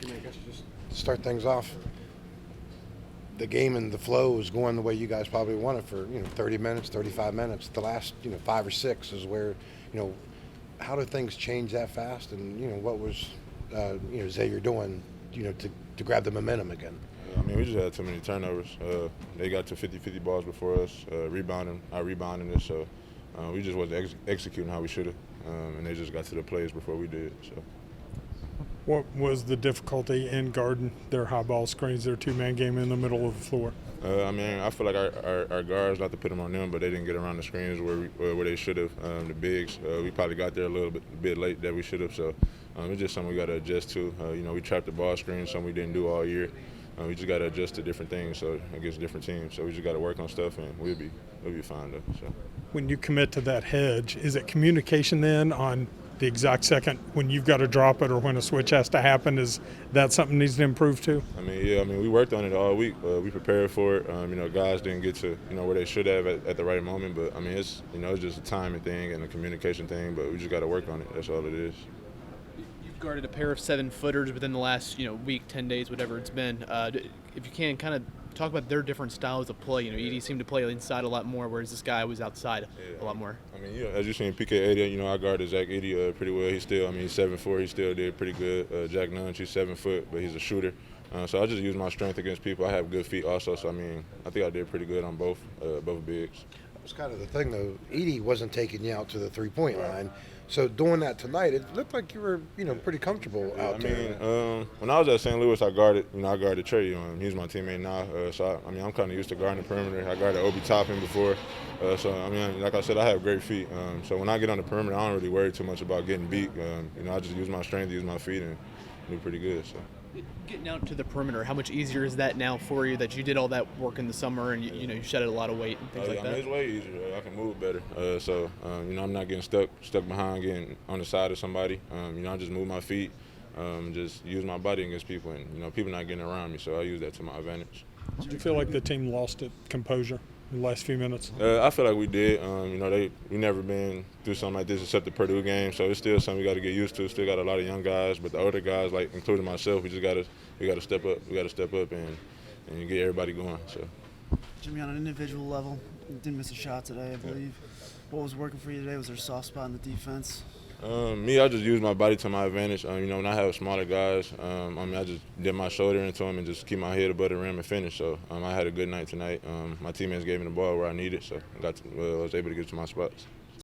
I guess just start things off. The game and the flow is going the way you guys probably want it for 30 minutes, 35 minutes. The last 5 or 6 is where how do things change that fast? And what was Xavier doing to grab the momentum again? I mean, we just had too many turnovers. They got to 50-50 balls before us, rebounding this, so we just wasn't executing how we should have, and they just got to the plays before we did. So. What was the difficulty in guarding their high ball screens, their two-man game in the middle of the floor? I mean, I feel like our guards, not to put them on them, but they didn't get around the screens where they should have. The bigs, we probably got there a little bit late that we should have. So it's just something we got to adjust to. We trapped the ball screen, something we didn't do all year. We just got to adjust to different things against different teams. So we just got to work on stuff, and we'll be fine though. So. When you commit to that hedge, is it communication then on the exact second when you've got to drop it or when a switch has to happen? Is that something needs to improve too? I mean, we worked on it all week. We prepared for it. Guys didn't get to where they should have at the right moment. But I mean, it's just a timing thing and a communication thing. But we just got to work on it. That's all it is. You've guarded a pair of 7-footers within the last week, 10 days, whatever it's been. If you can kind of talk about their different styles of play. Edie seemed to play inside a lot more, whereas this guy was outside a lot more. I mean, as you've seen, PK Edie, I guarded Zach Edie pretty well. He's 7'4", he still did pretty good. Jack Nunch, he's 7 foot, but he's a shooter. So I just use my strength against people. I have good feet also, so I mean, I think I did pretty good on both bigs. That was kind of the thing, though. Edie wasn't taking you out to the three-point line. So doing that tonight, it looked like you were, pretty comfortable out there. When I was at St. Louis, I guarded Trey. He's my teammate now. So I'm kind of used to guarding the perimeter. I guarded Obi Toppin before. So I mean, like I said, I have great feet. So when I get on the perimeter, I don't really worry too much about getting beat. I just use my strength, use my feet, and do pretty good. So. Getting out to the perimeter, how much easier is that now for you that you did all that work in the summer and you shedded a lot of weight and things like that? It's way easier. I can move better. So I'm not getting stuck behind, getting on the side of somebody. I just move my feet, just use my body against people, and people not getting around me. So I use that to my advantage. Did you feel like the team lost its composure in the last few minutes? I feel like we did. We never been through something like this except the Purdue game, so it's still something we got to get used to. Still got a lot of young guys, but the older guys, like including myself, we got to step up. We got to step up and get everybody going. So. Jimmy, on an individual level, you didn't miss a shot today, I believe. What was working for you today? Was there a soft spot in the defense? I just use my body to my advantage. When I have smaller guys, I just dip my shoulder into them and just keep my head above the rim and finish. So I had a good night tonight. My teammates gave me the ball where I needed, so I was able to get to my spots.